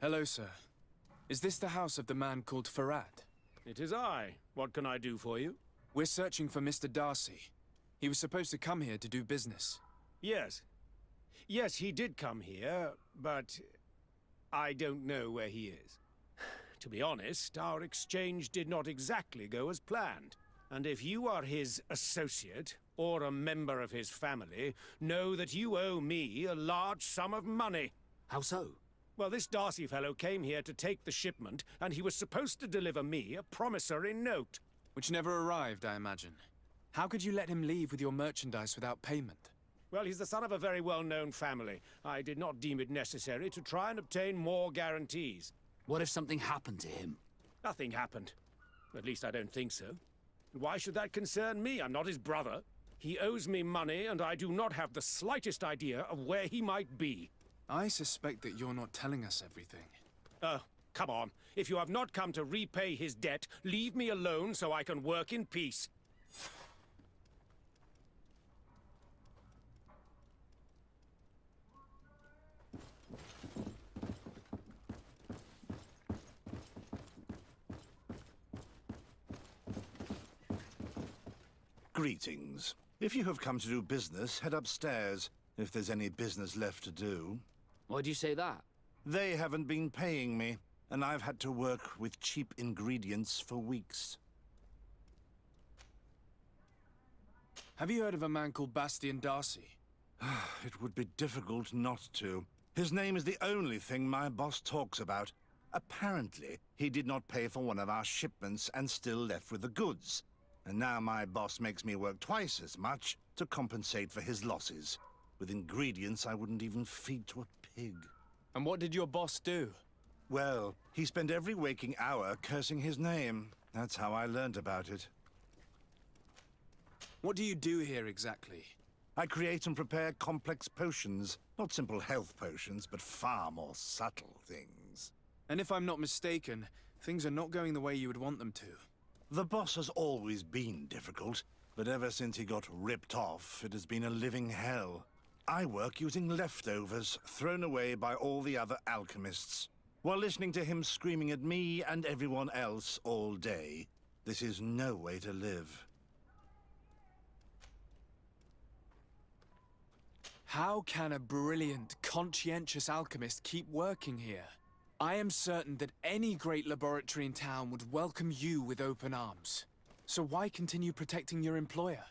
Hello, sir. Is this the house of the man called Ferrat? It is I. What can I do for you? We're searching for Mr. Darcy. He was supposed to come here to do business. Yes. Yes, he did come here, but I don't know where he is. To be honest, our exchange did not exactly go as planned. And if you are his associate, or a member of his family, know that you owe me a large sum of money. How so? Well, this Darcy fellow came here to take the shipment, and he was supposed to deliver me a promissory note. Which never arrived, I imagine. How could you let him leave with your merchandise without payment? Well, he's the son of a very well-known family. I did not deem it necessary to try and obtain more guarantees. What if something happened to him? Nothing happened. At least I don't think so. Why should that concern me? I'm not his brother. He owes me money, and I do not have the slightest idea of where he might be. I suspect that you're not telling us everything. Come on. If you have not come to repay his debt, leave me alone so I can work in peace. Greetings. If you have come to do business, head upstairs, if there's any business left to do. Why do you say that? They haven't been paying me, and I've had to work with cheap ingredients for weeks. Have you heard of a man called Bastian Darcy? It would be difficult not to. His name is the only thing my boss talks about. Apparently, he did not pay for one of our shipments and still left with the goods. And now my boss makes me work twice as much to compensate for his losses. With ingredients I wouldn't even feed to a pig. And what did your boss do? Well, he spent every waking hour cursing his name. That's how I learned about it. What do you do here exactly? I create and prepare complex potions. Not simple health potions, but far more subtle things. And if I'm not mistaken, things are not going the way you would want them to. The boss has always been difficult, but ever since he got ripped off, it has been a living hell. I work using leftovers thrown away by all the other alchemists, while listening to him screaming at me and everyone else all day. This is no way to live. How can a brilliant, conscientious alchemist keep working here? I am certain that any great laboratory in town would welcome you with open arms. So why continue protecting your employer?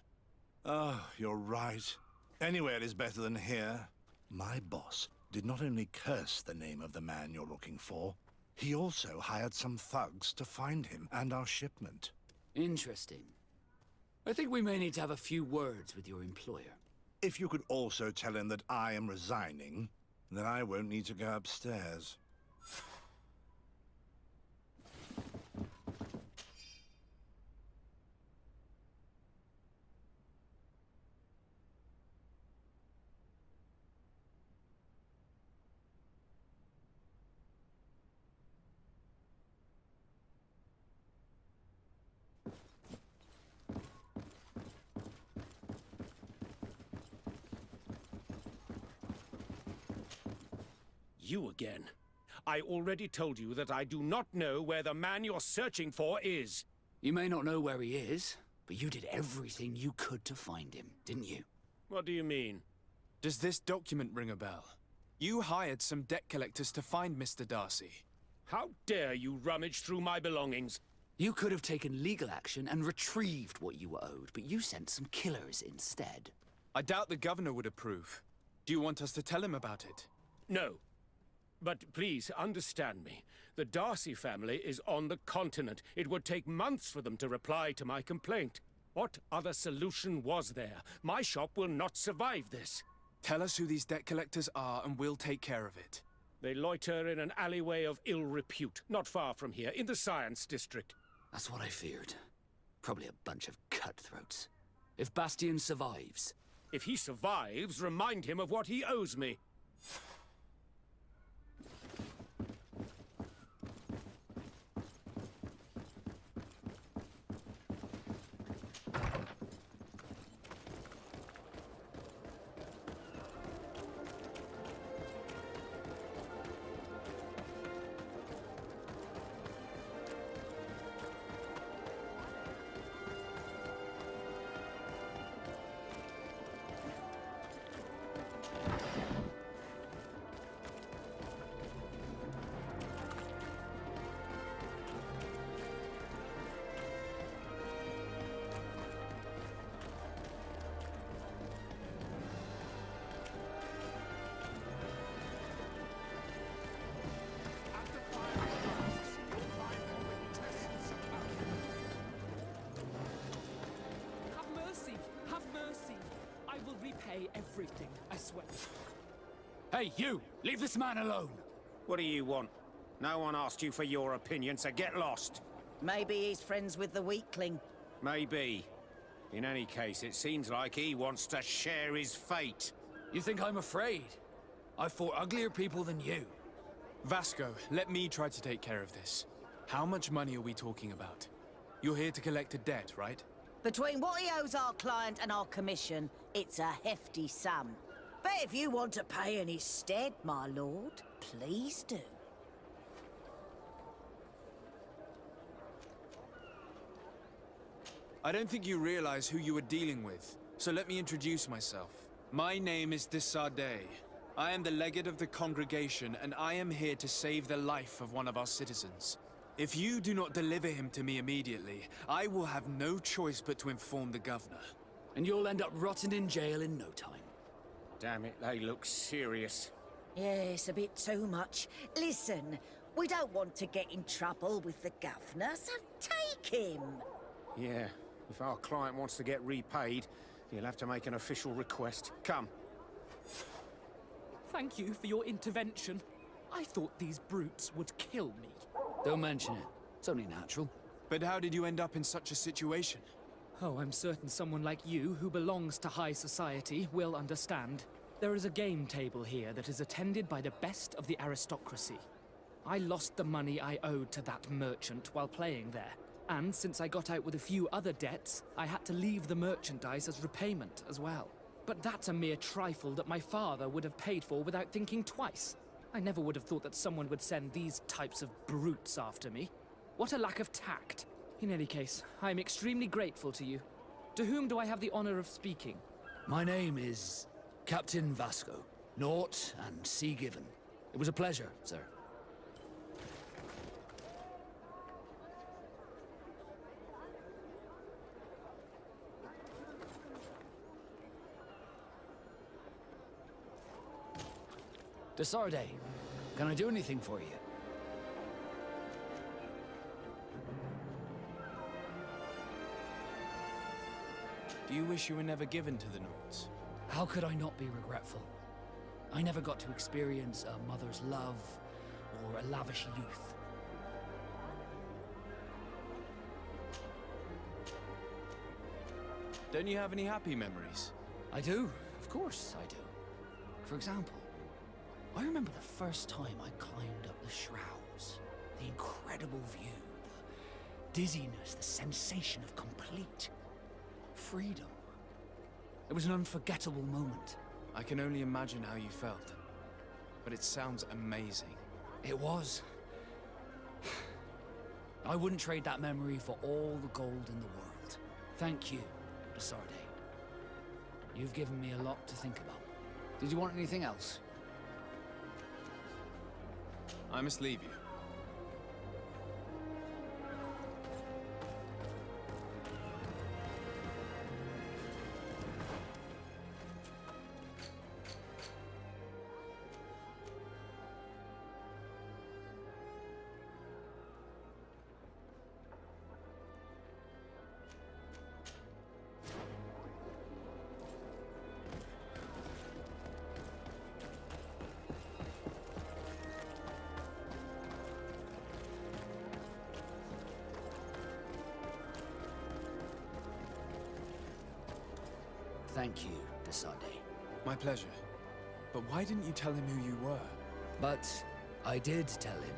Oh, you're right. Anywhere is better than here. My boss did not only curse the name of the man you're looking for, he also hired some thugs to find him and our shipment. Interesting. I think we may need to have a few words with your employer. If you could also tell him that I am resigning, then I won't need to go upstairs. You again. I already told you that I do not know where the man you're searching for is. You may not know where he is, but you did everything you could to find him, didn't you? What do you mean? Does this document ring a bell? You hired some debt collectors to find Mr. Darcy. How dare you rummage through my belongings? You could have taken legal action and retrieved what you were owed, but you sent some killers instead. I doubt the governor would approve. Do you want us to tell him about it? No. But please understand me. The Darcy family is on the continent. It would take months for them to reply to my complaint. What other solution was there? My shop will not survive this. Tell us who these debt collectors are and we'll take care of it. They loiter in an alleyway of ill repute, not far from here, in the Science District. That's what I feared. Probably a bunch of cutthroats. If Bastian survives... If he survives, remind him of what he owes me. Everything, I swear. Hey, you! Leave this man alone! What do you want? No one asked you for your opinion, so get lost. Maybe he's friends with the weakling. Maybe. In any case, it seems like he wants to share his fate. You think I'm afraid? I've fought uglier people than you. Vasco, let me try to take care of this. How much money are we talking about? You're here to collect a debt, right? Between what he owes our client and our commission, it's a hefty sum. But if you want to pay in his stead, my lord, please do. I don't think you realize who you are dealing with, so let me introduce myself. My name is de Sardet. I am the legate of the congregation, and I am here to save the life of one of our citizens. If you do not deliver him to me immediately, I will have no choice but to inform the governor. And you'll end up rotting in jail in no time. Damn it, they look serious. Yes, a bit too much. Listen, we don't want to get in trouble with the governor, so take him. Yeah, if our client wants to get repaid, he'll have to make an official request. Come. Thank you for your intervention. I thought these brutes would kill me. Don't mention it. It's only natural. But how did you end up in such a situation? Oh, I'm certain someone like you, who belongs to high society, will understand. There is a game table here that is attended by the best of the aristocracy. I lost the money I owed to that merchant while playing there. And since I got out with a few other debts, I had to leave the merchandise as repayment as well. But that's a mere trifle that my father would have paid for without thinking twice. I never would have thought that someone would send these types of brutes after me. What a lack of tact. In any case, I'm extremely grateful to you. To whom do I have the honor of speaking? My name is Captain Vasco. Naught and sea given. It was a pleasure, sir. Desarde, can I do anything for you? Do you wish you were never given to the Nords? How could I not be regretful? I never got to experience a mother's love or a lavish youth. Don't you have any happy memories? I do, of course I do. For example, I remember the first time I climbed up the shrouds. The incredible view, the dizziness, the sensation of complete freedom. It was an unforgettable moment. I can only imagine how you felt. But it sounds amazing. It was. I wouldn't trade that memory for all the gold in the world. Thank you, Desarde. You've given me a lot to think about. Did you want anything else? I must leave you. Thank you, Desarde. My pleasure. But why didn't you tell him who you were? But I did tell him.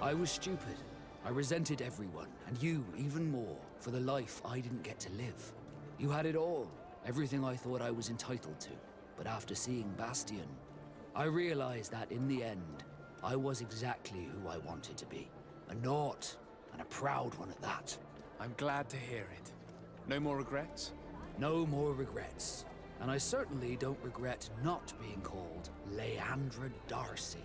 I was stupid. I resented everyone, and you even more, for the life I didn't get to live. You had it all, everything I thought I was entitled to. But after seeing Bastion, I realized that in the end, I was exactly who I wanted to be. A Naut, and a proud one at that. I'm glad to hear it. No more regrets? No more regrets. And I certainly don't regret not being called Leandra Darcy.